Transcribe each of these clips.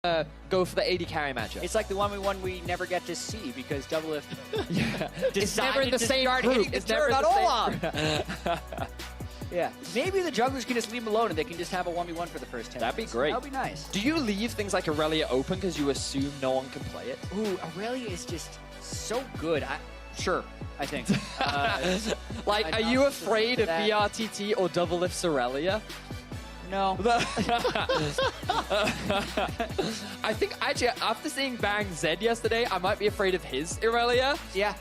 go for the AD carry matchup. It's like the 1v1 we never get to see because Doublelift It's never in the same start group. hitting the It's never turret in on the same Olaf. Yeah, maybe the jugglers can just leave him alone and they can just have a 1v1 for the first 10 That'd be minutes. great. That'd be nice. Do you leave things like Aurelia open because you assume no one can play it? Ooh, Aurelia is just so good. Sure, I think. Like, I'm are not you supposed to afraid do of that. BRTT or Doublelift's Aurelia? No. I think, actually, after seeing Bang Zed yesterday, I might be afraid of his Aurelia. Yeah,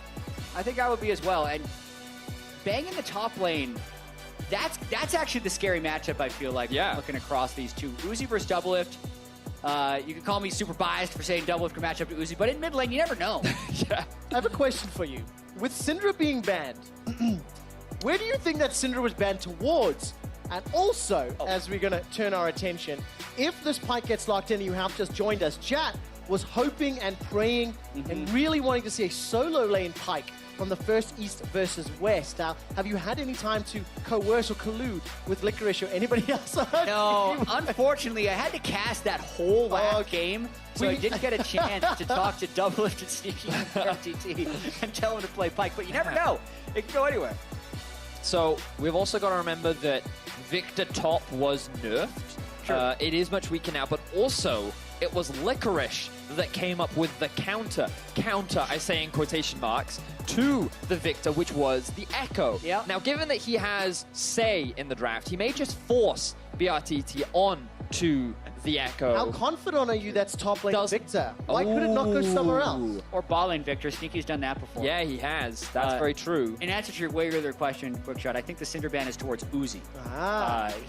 I think I would be as well. And Bang in the top lane, that's actually the scary matchup, I feel like, Yeah. looking across these two. Uzi versus Doublelift. You can call me super biased for saying Doublelift can match up to Uzi, but in mid lane, you never know. Yeah. I have a question for you. With Syndra being banned, where do you think that Syndra was banned towards? And also, as we're going to turn our attention, if this Pyke gets locked in and you have just joined us, Jat was hoping and praying and really wanting to see a solo lane Pyke from the first East versus West. Now, have you had any time to coerce or collude with Licorice or anybody else? No, unfortunately, I had to cast that whole last game, so I didn't get a chance to talk to Doublelift and Sneaky and RTT and tell him to play Pyke. But you never know; it can go anywhere. So we've also got to remember that Victor top was nerfed. Sure. It is much weaker now, but also it was Licorice that came up with the counter, I say in quotation marks, to the Victor, which was the Echo. Yeah. Now, given that he has say in the draft, he may just force BRTT on to the Echo. How confident are you that's top lane Does- Victor? Why could it not go somewhere else? Ooh. Or ball lane Victor. Sneaky's done that before. Yeah, he has. That's very true. In answer to your way earlier question, Quickshot, I think the Cinder ban is towards Uzi.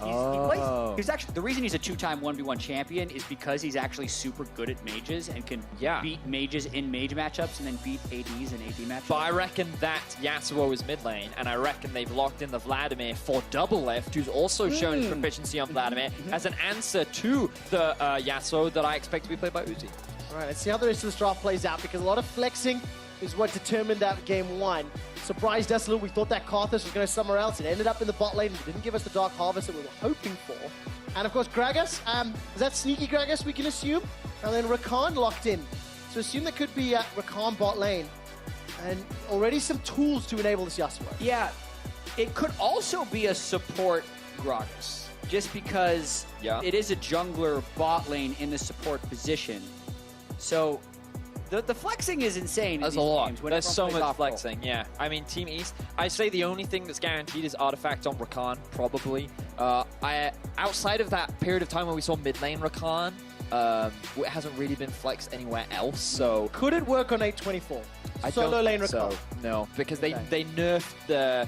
Oh. He's actually the reason he's a two-time 1v1 champion is because he's actually super good at mages and can beat mages in mage matchups and then beat ADs in AD matchups. But I reckon that Yasuo is mid lane, and I reckon they've locked in the Vladimir for Doublelift, who's also shown his proficiency on Vladimir, as an answer to the Yasuo that I expect to be played by Uzi. All right, let's see how the rest of this draft plays out, because a lot of flexing is what determined that game one. Surprised us a little. We thought that Karthus was going to somewhere else. It ended up in the bot lane. It didn't give us the Dark Harvest that we were hoping for. And of course, Gragas, is that Sneaky Gragas we can assume? And then Rakan locked in. So assume that could be Rakan bot lane. And already some tools to enable this Yasuo. Yeah, it could also be a support Gragas, just because it is a jungler bot lane in the support position. So the flexing is insane. There's a lot. Games, There's so much flexing, yeah. I mean, Team East, I say the only thing that's guaranteed is Artifact on Rakan, probably. Outside of that period of time when we saw mid lane Rakan, it hasn't really been flexed anywhere else, so... Could it work on 824? Solo lane Rakan? So, no, because they nerfed the...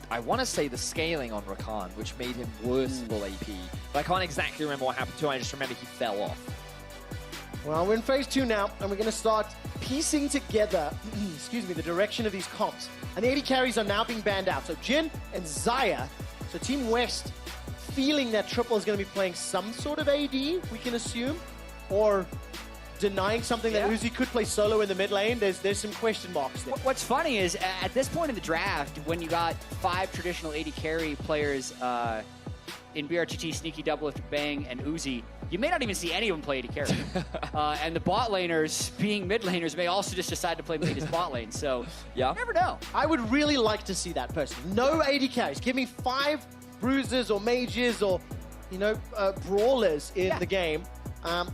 I want to say the scaling on Rakan, which made him worse full AP. But I can't exactly remember what happened to him, I just remember he fell off. Well, we're in phase 2 now, and we're going to start piecing together, excuse me, the direction of these comps. And the AD carries are now being banned out. So Jhin and Xayah, so Team West, feeling that Triple is going to be playing some sort of AD, we can assume, or denying something that Uzi could play solo in the mid lane. There's some question marks there. What's funny is, at this point in the draft, when you got 5 traditional AD carry players in BRTT, Sneaky, Doublelift, Bang, and Uzi, you may not even see any of them play AD carry. And the bot laners, being mid laners, may also just decide to play mid as bot lane. So, you never know. I would really like to see that person. No AD carries. Give me 5 bruisers or mages or, you know, brawlers in the game.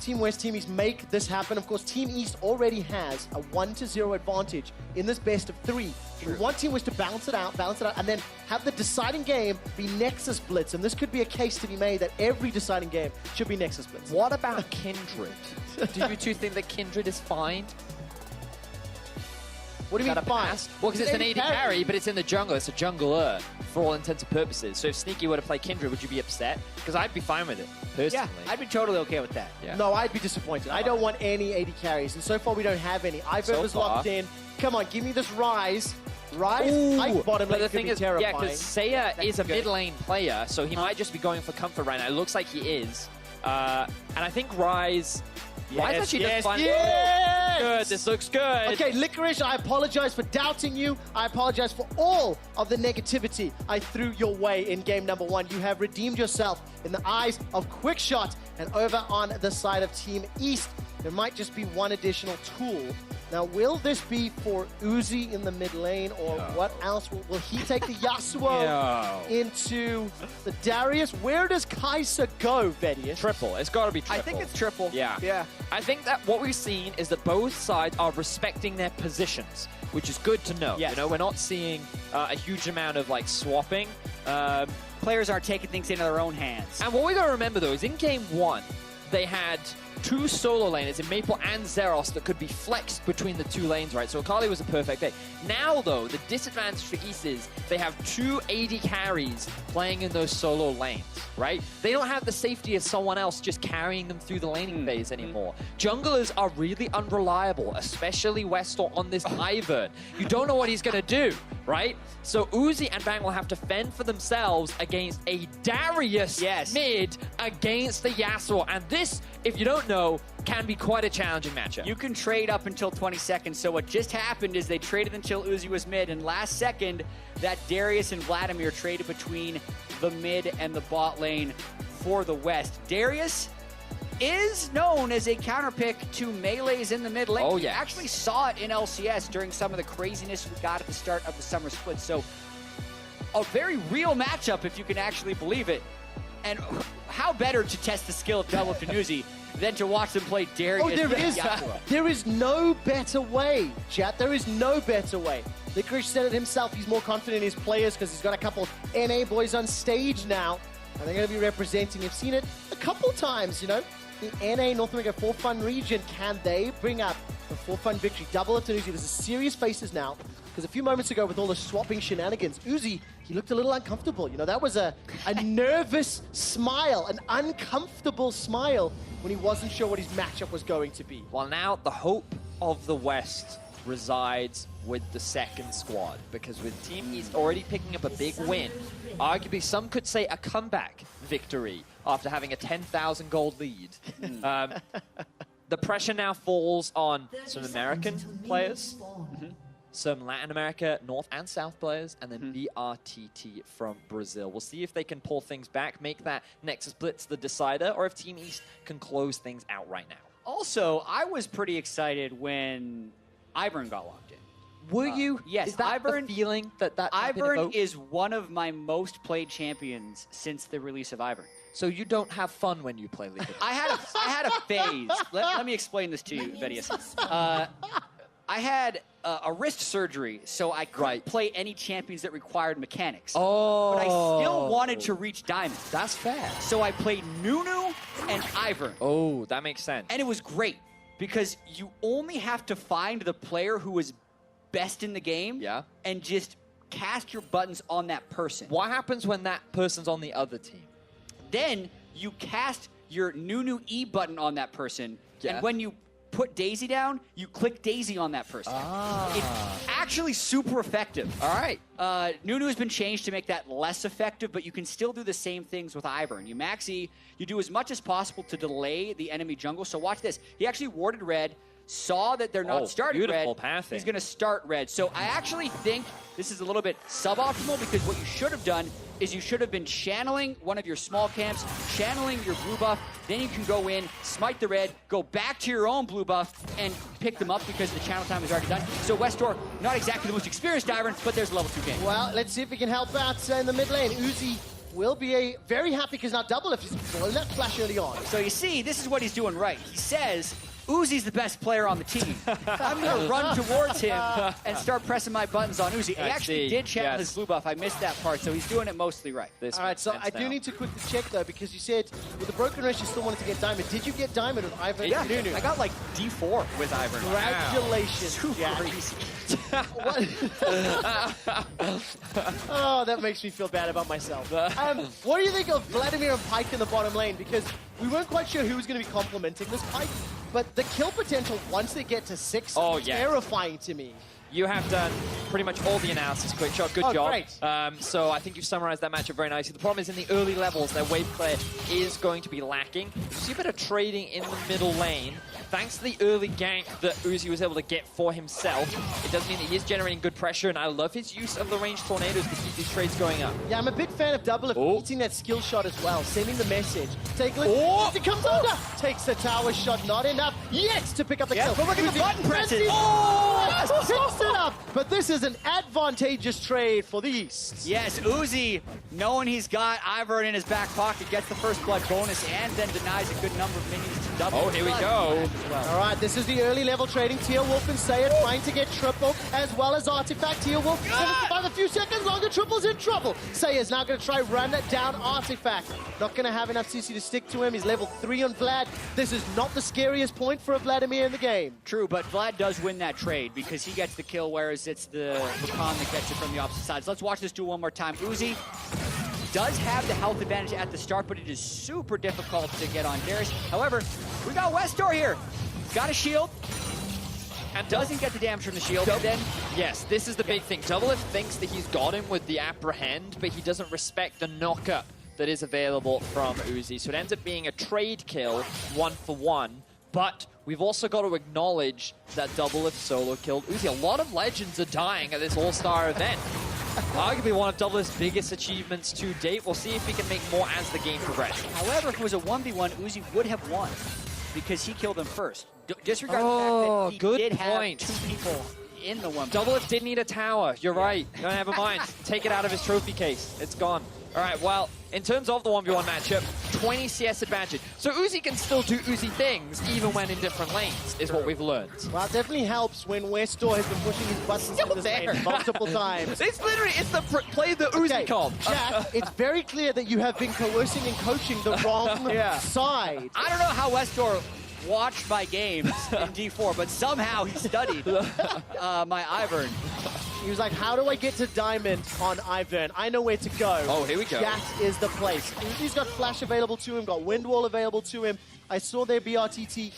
Team West, Team East make this happen. Of course, Team East already has a 1-0 advantage in this best of 3. We want Team West to balance it out, and then have the deciding game be Nexus Blitz. And this could be a case to be made that every deciding game should be Nexus Blitz. What about Kindred? Do you two think that Kindred is fine? What do you mean fine? Well, because it's an AD carry, but it's in the jungle. It's a jungler for all intents and purposes. So if Sneaky were to play Kindred, would you be upset? Because I'd be fine with it, personally. Yeah, I'd be totally okay with that. Yeah. No, I'd be disappointed. I don't want any AD carries, and so far we don't have any. Ivern was locked in. Come on, give me this Rise. Ike bottom but lane the thing is, terrifying. because Saya is a mid lane player, so he might just be going for comfort right now. It looks like he is. And I think Rise Why is actually yes, fun? yes! Good. This looks good. Okay, Licorice, I apologize for doubting you. I apologize for all of the negativity I threw your way in game number 1. You have redeemed yourself in the eyes of Quickshot. And over on the side of Team East, there might just be one additional tool. Now, will this be for Uzi in the mid lane, or what else? Will he take the Yasuo into the Darius? Where does Kai'Sa go, Vedius? Triple. It's got to be triple. I think it's triple. Yeah. Yeah. I think that what we've seen is that both sides are respecting their positions, which is good to know. Yes. You know, we're not seeing a huge amount of like swapping. Players are taking things into their own hands. And what we got to remember though is in game 1, they had 2 solo laners in Maple and Zeros that could be flexed between the 2 lanes, right? So Akali was a perfect pick. Now, though, the disadvantage for East is they have 2 AD carries playing in those solo lanes, right? They don't have the safety of someone else just carrying them through the laning phase anymore. Junglers are really unreliable, especially Westor on this Ivern. You don't know what he's going to do, right? So Uzi and Bang will have to fend for themselves against a Darius mid against the Yasuo. And this, if you don't know, can be quite a challenging matchup. You can trade up until 20 seconds. So what just happened is they traded until Uzi was mid, and last second, that Darius and Vladimir traded between the mid and the bot lane for the West. Darius is known as a counterpick to melees in the mid lane. Oh, We yes. actually saw it in LCS during some of the craziness we got at the start of the summer split. So a very real matchup, if you can actually believe it. And how better to test the skill of Doublelift and Uzi than to watch them play Darius Oh, there and is. Yasuo. There is no better way, chat. There is no better way. Licorice said it himself. He's more confident in his players because he's got a couple NA boys on stage now. And they're going to be representing. You've seen it a couple times, you know. The NA North America For Fun region, can they bring up a For Fun victory? Doublelift and Uzi, there's a serious faces now. Because a few moments ago, with all the swapping shenanigans, Uzi, he looked a little uncomfortable. You know, that was a nervous smile, an uncomfortable smile when he wasn't sure what his matchup was going to be. Well, now the hope of the West resides with the second squad, because with Team East already picking up a big win, arguably some could say a comeback victory after having a 10,000 gold lead. The pressure now falls on some American players, some Latin America, North and South players, and then BRTT from Brazil. We'll see if they can pull things back, make that Nexus Blitz the decider, or if Team East can close things out right now. Also, I was pretty excited when Ivern got locked in. Were you? Yes, Is that Ivern- the feeling that Ivern is one of my most played champions since the release of Ivern. So you don't have fun when you play League of Legends? I had a phase. Let me explain this to you, Vedius. I had a wrist surgery, so I couldn't play any champions that required mechanics. Oh. But I still wanted to reach Diamond. That's fair. So I played Nunu and Ivern. Oh, that makes sense. And it was great because you only have to find the player who is best in the game and just cast your buttons on that person. What happens when that person's on the other team? Then you cast your Nunu E button on that person, and when you put Daisy down, you click Daisy on that person. It's actually super effective. All right. Nunu has been changed to make that less effective, but you can still do the same things with Ivern. You max E, you do as much as possible to delay the enemy jungle. So watch this. He actually warded red, saw that they're not starting beautiful red. pathing. He's going to start red. So I actually think this is a little bit suboptimal because what you should have done is you should have been channeling one of your small camps, channeling your blue buff, then you can go in, smite the red, go back to your own blue buff, and pick them up because the channel time is already done. So Westor, not exactly the most experienced Ivern, but there's a level 2 game. Well, let's see if we can help out in the mid lane. Uzi will be very happy because now Doublelift has blown that flash early on. So you see, this is what he's doing right. He says, Uzi's the best player on the team. I'm going to run towards him and start pressing my buttons on Uzi. He actually did channel his blue buff. I missed that part, so he's doing it mostly right. All right, so I do need to quickly check, though, because you said with the Broken Rush you still wanted to get Diamond. Did you get Diamond with Ivern and Nunu? I got like D4 with Ivern. Congratulations, Jack. Crazy. Oh, that makes me feel bad about myself. What do you think of Vladimir and Pyke in the bottom lane? Because we weren't quite sure who was going to be complimenting this Pyke, but the kill potential once they get to 6 is terrifying to me. You have done pretty much all the analysis, Quickshot. Good job. Great. So I think you've summarized that matchup very nicely. The problem is in the early levels, their wave clear is going to be lacking. You see a bit of trading in the middle lane thanks to the early gank that Uzi was able to get for himself, it does mean that he is generating good pressure, and I love his use of the ranged tornadoes to keep these trades going up. Yeah, I'm a big fan of Double Oh. eating that skill shot as well, sending the message. Take a look. Oh. Uzi comes under, takes the tower shot, not enough yet to pick up the kill. but look at the Uzi button presses. picks it up, but this is an advantageous trade for the East. Yes, Uzi, knowing he's got Ivern in his back pocket, gets the first blood bonus and then denies a good number of minions to double. Oh, here we go. All right, this is the early level trading. Tear Wolf and Saya trying to get triple as well as Artifact. Tear Wolf going to survive a few seconds longer. Triple's in trouble. Saya's now going to try run down Artifact. Not going to have enough CC to stick to him. He's level 3 on Vlad. This is not the scariest point for a Vladimir in the game. True, but Vlad does win that trade because he gets the kill, whereas it's the Rakan that gets it from the opposite side. So let's watch this duel one more time. Uzi does have the health advantage at the start, but it is super difficult to get on Darius. However, we got Westor here. He's got a shield and doesn't get the damage from the shield. And then Yes, this is the big thing. Doublelift thinks that he's got him with the apprehend, but he doesn't respect the knockup that is available from Uzi. So it ends up being a trade kill, 1-for-1. But we've also got to acknowledge that Doublelift solo killed Uzi. A lot of legends are dying at this All-Star event. Arguably one of Doublelift's biggest achievements to date. We'll see if he can make more as the game progresses. however, if it was a 1v1, Uzi would have won because he killed him first. Disregard the Oh, fact that he good did point. have 2 people in the 1v1. Doublelift did need a tower. You're right. No, never mind. Take it out of his trophy case. It's gone. All right, well, in terms of the 1v1 matchup, 20 CS advantage. So Uzi can still do Uzi things even when in different lanes, is what we've learned. Well, it definitely helps when Westor has been pushing his buttons Still in this there. lane multiple times. It's literally, it's the play the Uzi Okay, comp. Jack, it's very clear that you have been coercing and coaching the wrong Yeah. side. I don't know how Westor watched my games in D4, but somehow he studied my Ivern. He was like, how do I get to Diamond on Ivern? I know where to go. Oh, here we go. That is the place. Uzi's got Flash available to him, got Wind Wall available to him. I saw their BRTT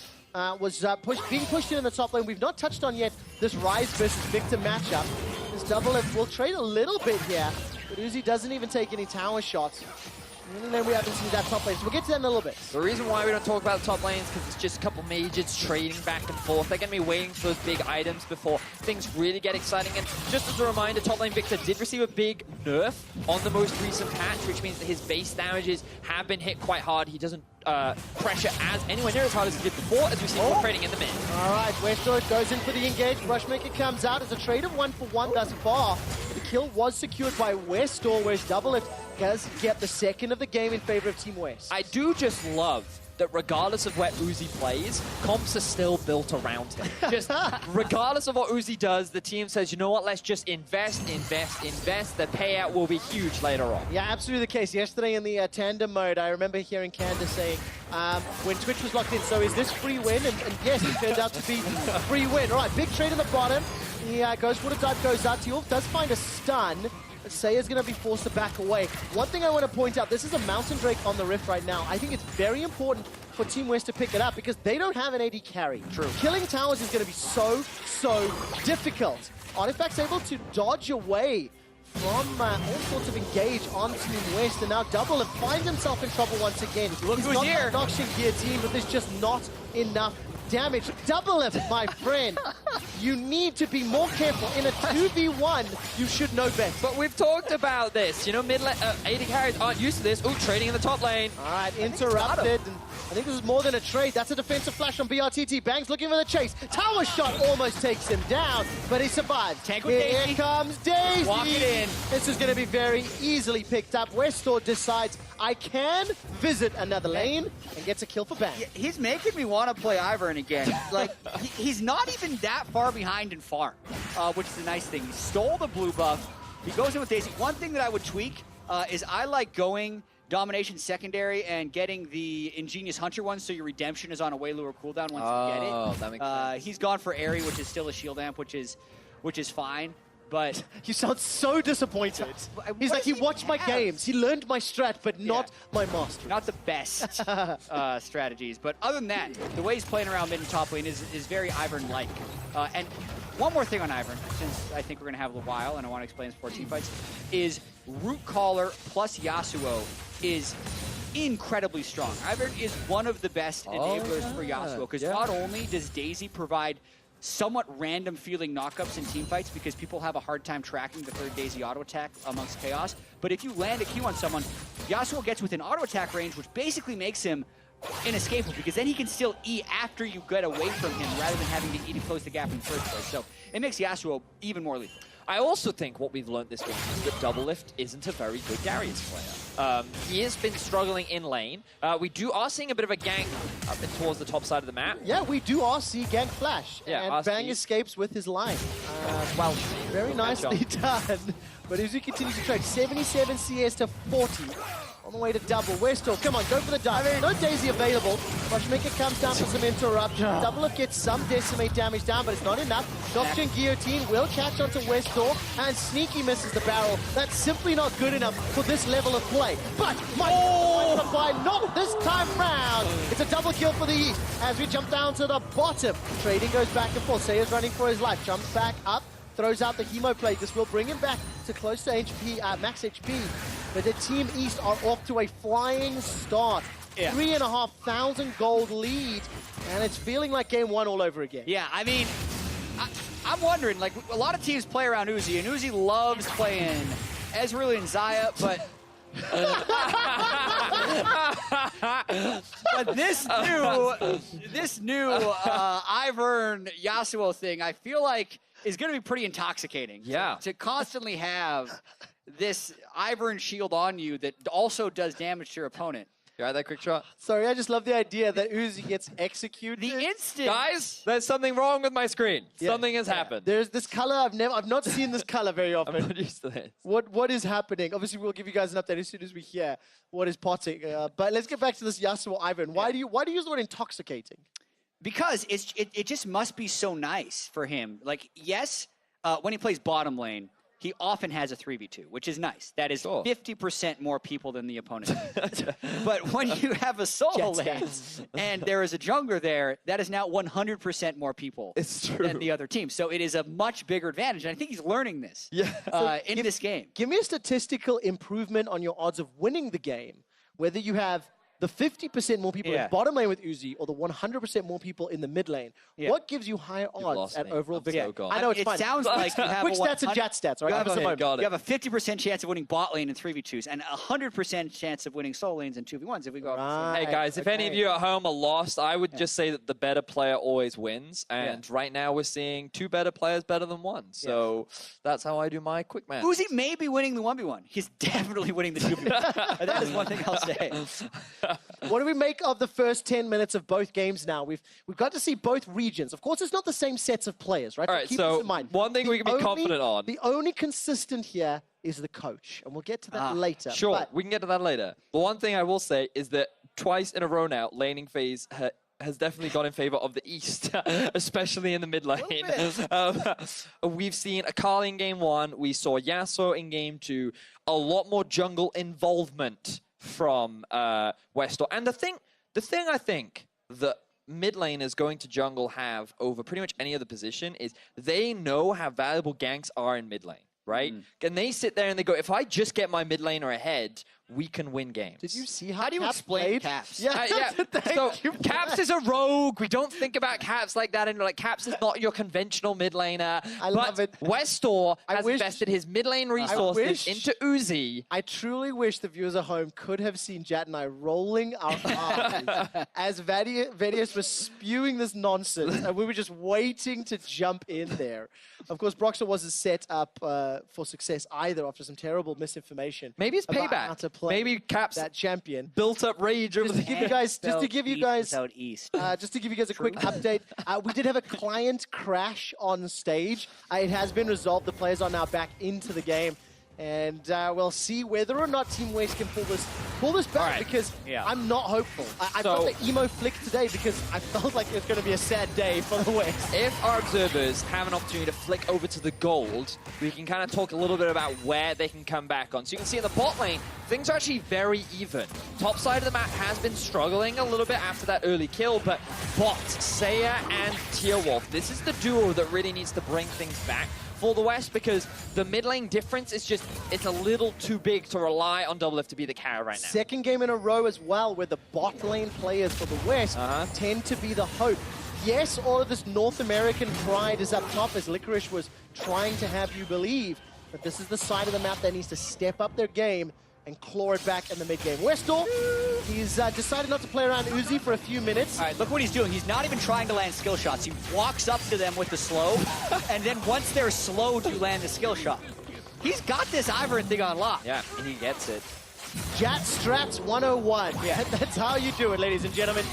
was being pushed in the top lane. We've not touched on yet this Ryze versus Victor matchup. This Doublelift will trade a little bit here, but Uzi doesn't even take any tower shots. And then we haven't seen that top lane, so we'll get to that in a little bit. The reason why we don't talk about the top lanes is because it's just a couple mages trading back and forth. They're going to be waiting for those big items before things really get exciting. And just as a reminder, top lane Victor did receive a big nerf on the most recent patch, which means that his base damages have been hit quite hard. He doesn't pressure anywhere near as hard as he did before, as we see more trading in the mid. All right, Westor goes in for the engage. Rushmaker comes out as a trade of 1-for-1 thus far. The kill was secured by Westor, whereas Doublelift does get the second of the game in favor of Team West. I do just love that regardless of where Uzi plays, comps are still built around him. Just regardless of what Uzi does, the team says, you know what, let's just invest. The payout will be huge later on. Yeah, absolutely the case. Yesterday in the tandem mode, I remember hearing Candace saying, when Twitch was locked in, so is this free win? And yes, it turned out to be free win. All right, big trade in the bottom. He goes for the dive, goes out. Teal does find a stun. Saya's going to be forced to back away. One thing I want to point out, this is a Mountain Drake on the Rift right now. I think it's very important for Team West to pick it up because they don't have an AD carry. True. Killing towers is going to be so difficult. Artifact's able to dodge away from all sorts of engage on Team West, and now Doublelift finds himself in trouble once again. Look He's who's got here. that Noxian guillotine, but there's just not enough damage. Doublelift, my friend, you need to be more careful. In a 2v1, you should know better. But we've talked about this. You know, mid lane, AD carries aren't used to this. Ooh, trading in the top lane. All right, interrupted. And I think this is more than a trade. That's a defensive flash on BRTT. Bangs looking for the chase. Tower shot almost takes him down, but he survives. Tank with Here Daisy. comes Daisy. Walk it in. This is going to be very easily picked up. Westor decides, I can visit another lane and gets a kill for Bang. Yeah, he's making me want to play Ivern again. Like, he's not even that far behind in farm, which is a nice thing. He stole the blue buff. He goes in with Daisy. One thing that I would tweak is I like going Domination secondary and getting the Ingenious Hunter one, so your redemption is on a way lower cooldown once you get it. That makes sense. He's gone for Airy, which is still a shield amp, which is fine. But You sound so disappointed. What He's like, does he he watched my have? games. He learned my strat, but not my mastery. not the best strategies. But other than that, the way he's playing around mid and top lane is very Ivern-like. And one more thing on Ivern, since I think we're going to have a while, and I want to explain this before team fights, is Root Caller plus Yasuo is incredibly strong. Ivern is one of the best enablers for Yasuo, because not only does Daisy provide somewhat random feeling knockups in teamfights because people have a hard time tracking the third Daisy auto attack amongst Chaos, but if you land a Q on someone, Yasuo gets within auto attack range, which basically makes him inescapable, because then he can still E after you get away from him rather than having to E to close the gap in the first place. So it makes Yasuo even more lethal. I also think what we've learned this game is that Doublelift isn't a very good Darius player. He has been struggling in lane. We are seeing a bit of a gank up towards the top side of the map. Yeah, we are see gank flash. Yeah, and Bang escapes with his line. Well, very nicely done. But Uzi continues to trade 77 CS to 40. On the way to double. Westall, come on, go for the dive. No Daisy available. Rushmaker comes down for some interruption. Doublelift gets some decimate damage down, but it's not enough. Doctrine Guillotine will catch onto Westall, and Sneaky misses the barrel. That's simply not good enough for this level of play. But Mike not this time round. It's a double kill for the East as we jump down to the bottom. Trading goes back and forth. Saya's running for his life. Jumps back up. Throws out the Hemo plate. This will bring him back to close to HP, max HP. But the Team East are off to a flying start. 3,500 gold lead, and it's feeling like game one all over again. Yeah, I mean, I'm wondering, like, a lot of teams play around Uzi, and Uzi loves playing Ezreal and Xayah, but... but this new Ivern Yasuo thing, I feel like is going to be pretty intoxicating. Yeah. To constantly have this Ivern shield on you that also does damage to your opponent. You right, that quick shot? Sorry, I just love the idea that Uzi gets executed. The instant... Guys, there's something wrong with my screen. Yeah. Something has happened. There's this color, I've not seen this color very often. I'm not used to this. What is happening? Obviously, we'll give you guys an update as soon as we hear what is potting. But let's get back to this Yasuo Ivern. Why do you use the word intoxicating? Because it just must be so nice for him. Like, yes, when he plays bottom lane, he often has a 3v2, which is nice. That is 50% more people than the opponent. But when you have a solo lane and there is a jungler there, that is now 100% more people than the other team. So it is a much bigger advantage. And I think he's learning this in this game. Give me a statistical improvement on your odds of winning the game, whether you have the 50% more people in bottom lane with Uzi or the 100% more people in the mid lane. What gives you higher odds at overall victory? I know it's fine. It sounds like you have quick stats and Jat stats, right? You have a 50% chance of winning bot lane in 3v2s and a 100% chance of winning solo lanes in 2v1s if we go up. Hey guys, if any of you at home are lost, I would just say that the better player always wins. And right now we're seeing two better players better than one. So that's how I do my quick math. Uzi may be winning the 1v1. He's definitely winning the 2v1. That is one thing I'll say. What do we make of the first 10 minutes of both games now? We've got to see both regions. Of course, it's not the same sets of players, right? All right, keep so this in mind. one thing we can be confident on. The only consistent here is the coach, and we'll get to that later. Sure, we can get to that later. But one thing I will say is that twice in a row now, laning phase has definitely gone in favor of the East, especially in the mid lane. We've seen Akali in game one. We saw Yasuo in game two. A lot more jungle involvement from Westall. And the thing I think that mid laners going to jungle have over pretty much any other position is they know how valuable ganks are in mid lane, right? And they sit there and they go, if I just get my mid laner ahead, we can win games. Did you see how do you explain Caps? Yeah, So Caps is a rogue. We don't think about Caps like that. And like Caps is not your conventional mid laner. I love it. Westall has invested his mid lane resources into Uzi. I truly wish the viewers at home could have seen Jat and I rolling our eyes as Vedius was spewing this nonsense, and we were just waiting to jump in there. Of course, Broxah wasn't set up for success either after some terrible misinformation. Maybe it's payback. Maybe Caps that champion built up rage over the just to give you guys a quick update. We did have a client crash on stage. It has been resolved. The players are now back into the game. And we'll see whether or not Team Waste can pull this back, because I'm not hopeful. I got the emo flick today because I felt like it's going to be a sad day for the Waste. If our observers have an opportunity to flick over to the gold, we can kind of talk a little bit about where they can come back on. So you can see in the bot lane, things are actually very even. Top side of the map has been struggling a little bit after that early kill, but bot, Saya and Tearwolf, this is the duo that really needs to bring things back. for the West because the mid lane difference is just, it's a little too big to rely on Doublelift to be the carry right now. Second game in a row as well where the bot lane players for the West tend to be the hope. Yes, all of this North American pride is up top as Licorice was trying to have you believe, but this is the side of the map that needs to step up their game and claw it back in the mid game. Westall, he's decided not to play around Uzi for a few minutes. All right, look what he's doing. He's not even trying to land skill shots. He walks up to them with the slow, and then once they're slowed, you land the skill shot. He's got this Ivern thing on lock. Yeah, and he gets it. Jat Strats 101. Yeah, that's how you do it, ladies and gentlemen.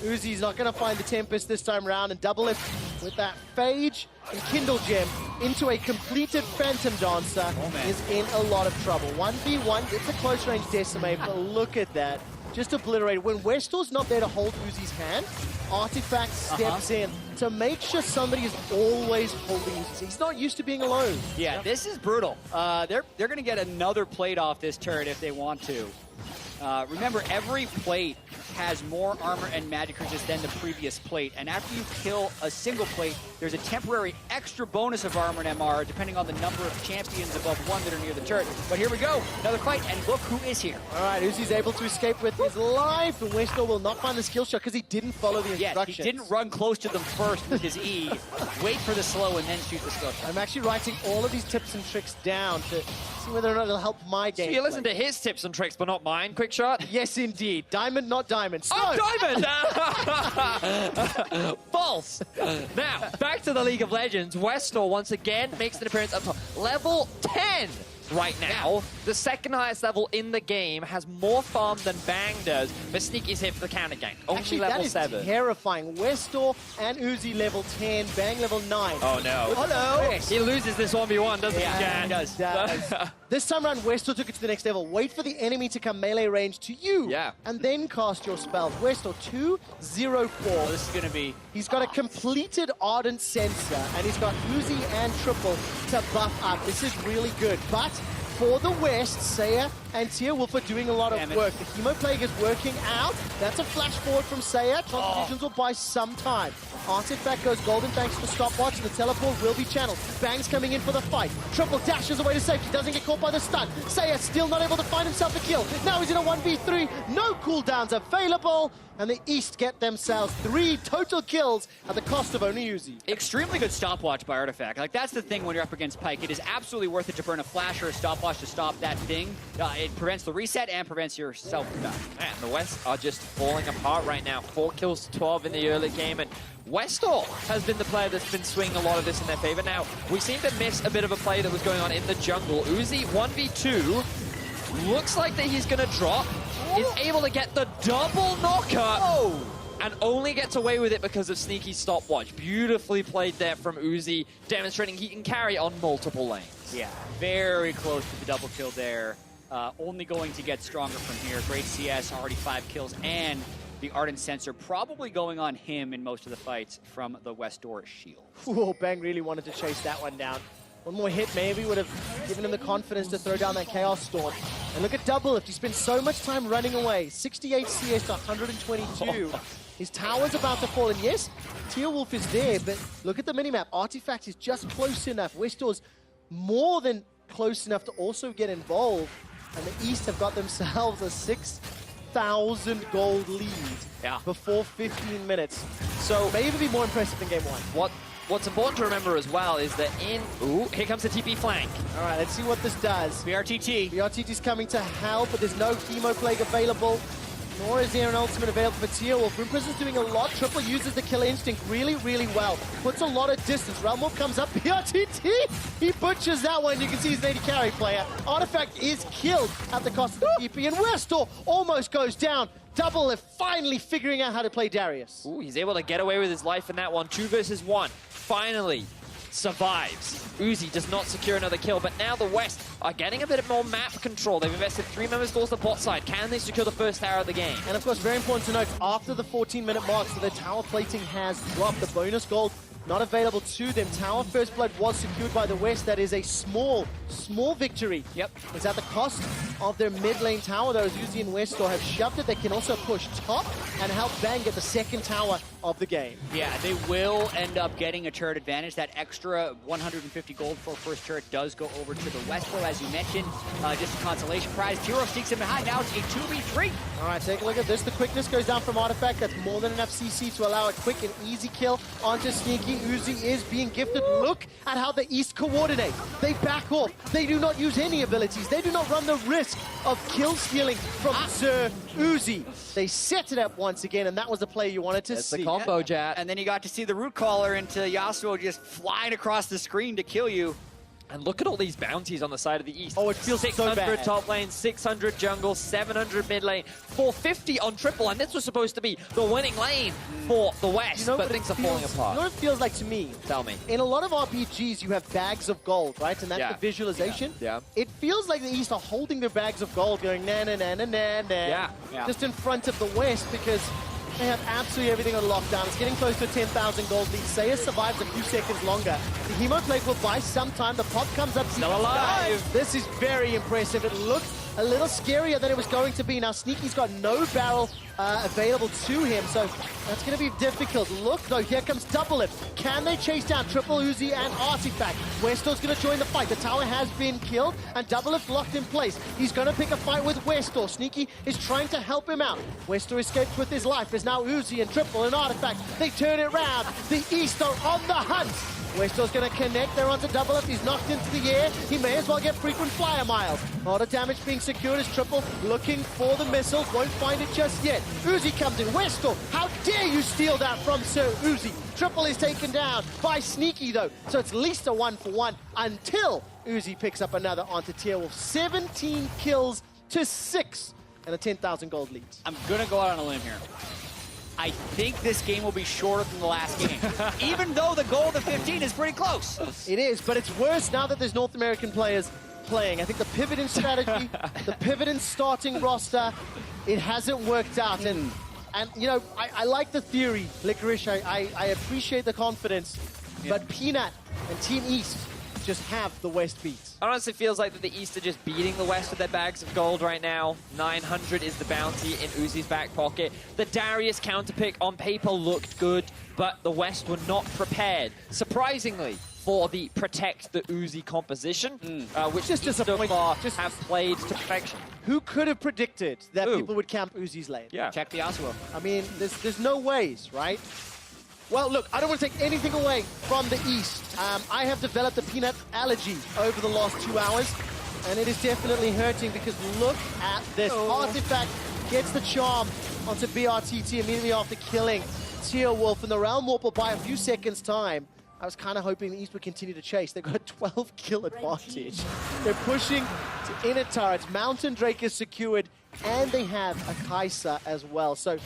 Uzi's not going to find the Tempest this time around, and Doublelift with that Phage and Kindle Gem into a completed Phantom Dancer is in a lot of trouble. 1v1, it's a close range decimate, but look at that. Just obliterated. When Westall's not there to hold Uzi's hand, Artifact steps in to make sure somebody is always holding Uzi. He's not used to being alone. Yeah, this is brutal. They're going to get another plate off this turret if they want to. Remember, every plate has more armor and magic resist than the previous plate, and after you kill a single plate, there's a temporary extra bonus of armor and MR depending on the number of champions above one that are near the turret. But here we go, another fight, and look who is here. All right, Uzi's able to escape with his life, and Westall will not find the skill shot because he didn't follow the instructions. Yeah, he didn't run close to them first with his E, wait for the slow, and then shoot the skill shot. I'm actually writing all of these tips and tricks down to see whether or not it'll help my game. So you listen to his tips and tricks, but not mine, Quick Shot? Yes, indeed. Diamond, not diamond. So, Oh, diamond! False. Now, back to the League of Legends. Westall once again makes an appearance up top. Level 10 right now. The second highest level in the game, has more farm than Bang does, but Sneaky's hit for the counter gank. Only actually, level that is 7. terrifying. Westall and Uzi level 10, Bang level 9. Oh no. Hello. He loses this 1v1, doesn't he, Jan? He does. This time around, Westall took it to the next level. Wait for the enemy to come melee range to you. Yeah. And then cast your spells. Westall 204. This is going to be... He's got a completed Ardent Sensor, and he's got Uzi and Triple to buff up. This is really good. But for the West, Seiya and Tearwolf are doing a lot of work. The Chemo Plague is working out. That's a flash forward from Seiya. Transfusions will buy some time. Artifact goes golden thanks to the stopwatch. The teleport will be channeled. Bang's coming in for the fight. Triple dashes away to safety. Doesn't get caught by the stun. Seiya still not able to find himself a kill. Now he's in a 1v3. No cooldowns available. And the East get themselves 3 total kills at the cost of only Uzi. Extremely good stopwatch by Artifact. Like, that's the thing when you're up against Pyke. It is absolutely worth it to burn a flash or a stopwatch to stop that thing. It prevents the reset and prevents yourself from dying. Man, the West are just falling apart right now. 4 kills to 12 in the early game, and Westall has been the player that's been swinging a lot of this in their favor. Now, we seem to miss a bit of a play that was going on in the jungle. Uzi, 1v2, looks like that he's going to drop. Is able to get the double knocker. And only gets away with it because of Sneaky's stopwatch. Beautifully played there from Uzi, demonstrating he can carry on multiple lanes. Yeah, very close to the double kill there. Only going to get stronger from here. Great CS, already 5 kills, and the Ardent Sensor probably going on him in most of the fights from the West Door shield. Ooh, Bang really wanted to chase that one down. One more hit maybe would have given him the confidence to throw down that Chaos Storm. And look at Doublelift. He spent so much time running away. 68 CS to 122. His tower's about to fall. And yes, Tearwolf is there, but look at the minimap. Artifact is just close enough. Westall's more than close enough to also get involved. And the East have got themselves a 6,000 gold lead before 15 minutes. So may even be more impressive than game 1. What's important to remember as well is that Ooh, here comes the TP flank. All right, let's see what this does. BRTT. BRTT's coming to help, but there's no Chemo Plague available. Nor is there an ultimate available for Tearwolf. Rune Prison's doing a lot. Triple uses the Killer Instinct really, really well. Puts a lot of distance. Realm Warp comes up. BRTT! He butchers that one. You can see he's an AD carry player. Artifact is killed at the cost of the TP. And Westall almost goes down. Doublelift finally figuring out how to play Darius. Ooh, he's able to get away with his life in that one. 2 versus 1. Finally survives. Uzi does not secure another kill, but now the West are getting a bit more map control. They've invested 3 members towards the bot side. Can they secure the first tower of the game? And of course, very important to note, after the 14-minute mark, so the tower plating has dropped. The bonus gold not available to them. Tower First Blood was secured by the West. That is a small victory. Yep. It's at the cost of their mid lane tower, though, as Uzi and Westall have shoved it. They can also push top and help Bang get the second tower of the game. Yeah, they will end up getting a turret advantage. That extra 150 gold for first turret does go over to the West, though, as you mentioned. Just a consolation prize. Tiro sneaks in behind. Now it's a 2v3. All right, take a look at this. The quickness goes down from Artifact. That's more than enough CC to allow a quick and easy kill onto Sneaky. Uzi is being gifted. Look at how the East coordinate. They back off. They do not use any abilities. They do not run the risk of kill stealing from Sir Uzi. They set it up once again, and that was the play you wanted to It's see. the combo, Jat. And then you got to see the root caller into Yasuo just flying across the screen to kill you. And look at all these bounties on the side of the East. Oh, it feels so 600 bad. top lane, 600 jungle, 700 mid lane, 450 on triple, and this was supposed to be the winning lane for the West, You know but what things it are falling feels- apart. You know what it feels like to me? Tell me. In a lot of RPGs, you have bags of gold, right? And that's Yeah. the visualization. Yeah. It feels like the East are holding their bags of gold, going na na na na na na. Yeah. Just in front of the West because they have absolutely everything on lockdown. It's getting close to a 10,000 gold lead. Saya survives a few seconds longer. The Hemo Plague will buy some time. The pop comes up. Still alive. This is very impressive. It looked a little scarier than it was going to be. Now, Sneaky's got no barrel available to him, so that's going to be difficult. Look, though, here comes Double Lift. Can they chase down Triple Uzi and Artifact? Westor's going to join the fight. The tower has been killed, and Double Lift locked in place. He's going to pick a fight with Westor. Sneaky is trying to help him out. Westor escapes with his life. There's now Uzi and Triple and Artifact. They turn it round. The East are on the hunt. Westor's going to connect. They're onto Double Lift. He's knocked into the air. He may as well get frequent flyer miles. A lot of damage being secured as Triple looking for the missiles. Won't find it just yet. Uzi comes in. Westor, how dare you steal that from Sir Uzi? Triple is taken down by Sneaky, though. So it's at least a 1-for-1 until Uzi picks up another onto Tearwolf. 17 kills to 6 and a 10,000 gold lead. I'm going to go out on a limb here. I think this game will be shorter than the last game, even though the goal to 15 is pretty close. It is, but it's worse now that there's North American players playing. I think the pivot in strategy, the pivot in starting roster, it hasn't worked out. And you know, I like the theory, Licorice. I appreciate the confidence, but Peanut and Team East just have the West beat. It honestly feels like that the East are just beating the West with their bags of gold right now. 900 is the bounty in Uzi's back pocket. The Darius counterpick on paper looked good, but the West were not prepared, surprisingly, for the protect the Uzi composition, which Just East so disappointing. far Just- have played to perfection. Who could have predicted that Who? people would camp Uzi's lane? Yeah. Check the Yasuo. I mean, there's no ways, right? Well, look, I don't want to take anything away from the East. I have developed a peanut allergy over the last 2 hours, and it is definitely hurting because look at this. Artifact gets the charm onto BRTT immediately after killing Tearwolf, and the Realm Warp will buy a few seconds' time. I was kind of hoping the East would continue to chase. They've got a 12 kill advantage. They're pushing to inner turrets. Mountain Drake is secured, and they have a Kai'Sa as well. So,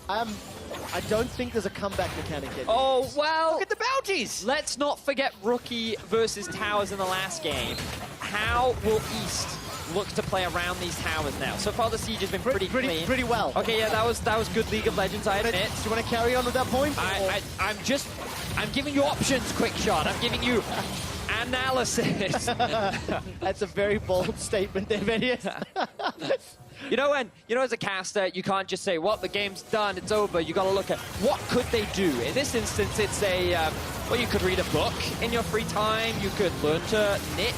I don't think there's a comeback mechanic yet. Oh, well, Look at the bounties. let's not forget Rookie versus Towers in the last game. How will East look to play around these towers now? So far, the siege has been pretty clean. Pretty well. Okay, yeah, that was good League of Legends, I admit. Do you want to carry on with that point? I'm giving you options, Quick Shot. I'm giving you analysis. That's a very bold statement there, Vedius. You know, as a caster, you can't just say, well, the game's done, it's over. You got to look at what could they do. In this instance, it's well, you could read a book in your free time. You could learn to knit.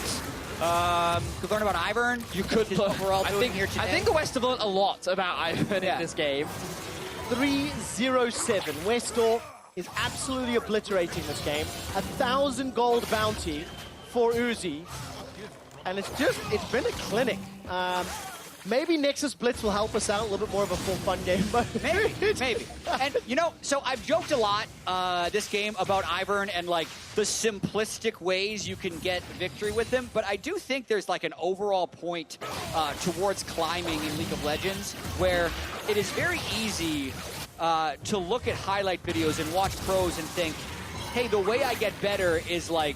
Could learn about Ivern. You could His learn. overall I building here today. think the West have learned a lot about Ivern in this game. 3-0-7. Westor is absolutely obliterating this game. 1,000 gold bounty for Uzi. And it's been a clinic. Maybe Nexus Blitz will help us out a little bit more of a full fun game. But Maybe. And, you know, so I've joked a lot this game about Ivern and, like, the simplistic ways you can get victory with him, but I do think there's, like, an overall point towards climbing in League of Legends where it is very easy to look at highlight videos and watch pros and think, hey, the way I get better is, like,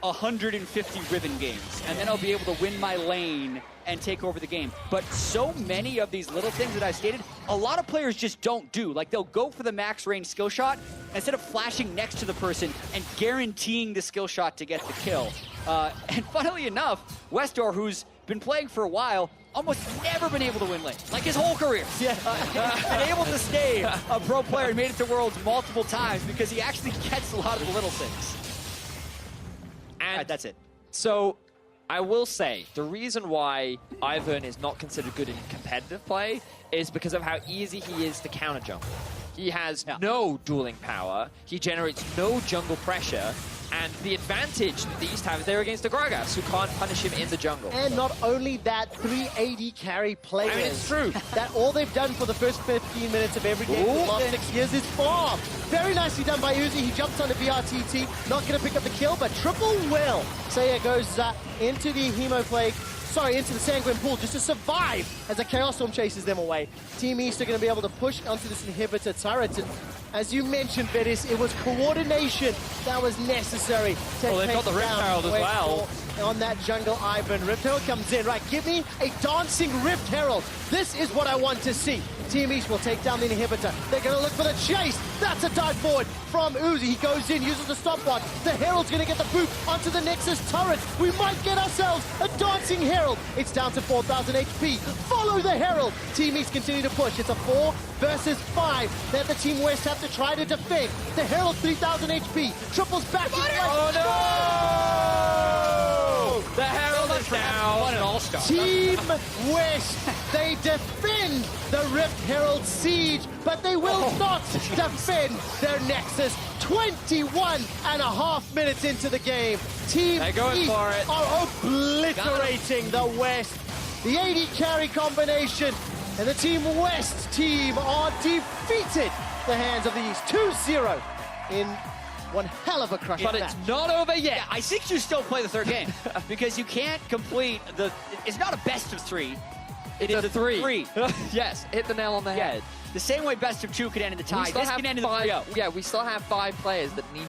150 ribbon games, and then I'll be able to win my lane and take over the game. But so many of these little things that I stated, a lot of players just don't do. Like, they'll go for the max range skill shot instead of flashing next to the person and guaranteeing the skill shot to get the kill. And funnily enough, Westor, who's been playing for a while, almost never been able to win late, like his whole career. Yeah. He's been able to stay a pro player and made it to Worlds multiple times because he actually gets a lot of the little things. And All right, that's it. So, I will say, the reason why Ivern is not considered good in competitive play is because of how easy he is to counter jungle. He has no dueling power, he generates no jungle pressure, and the advantage that the East have is they're against the Gragas, who can't punish him in the jungle. And not only that, 3 AD carry players. I mean, it's true. That all they've done for the first 15 minutes of every game for the last 6 years is farm. Very nicely done by Uzi. He jumps onto BRTT, not going to pick up the kill, but triple will. Saya goes into the into the Sanguine Pool just to survive as a Chaos Storm chases them away. Team East are going to be able to push onto this inhibitor turret. And as you mentioned, Bettis, it was coordination that was necessary to Well, they've take got the Rift down Herald as well. on that jungle Ivern. Rift Herald comes in. Right, give me a dancing Rift Herald. This is what I want to see. Team East will take down the inhibitor. They're going to look for the chase. That's a dive forward from Uzi. He goes in, uses the stopwatch. The Herald's going to get the boot onto the Nexus turret. We might get ourselves a dancing Herald. It's down to 4,000 HP. Follow the Herald. Team East continue to push. It's a 4 versus 5 that the Team West have to try to defend. The Herald 3,000 HP. Triples back. Oh no! The Herald is down. What an all-star. Team West, they defend the Rift Herald siege, but they will not defend their Nexus. 21.5 minutes into the game. Team They're going East for it. are obliterating the West. The AD carry combination and the Team West team are defeated. The hands of the East 2-0 in one hell of a crushing But match. it's not over yet. Yeah, I think you still play the third game because you can't complete the. It's not a best of 3. It is a 3. 3. Yes, hit the nail on the Yeah. head. The same way best of 2 could end in the We tie. still This have can end in the 5. 3-0. Yeah, we still have 5 players that need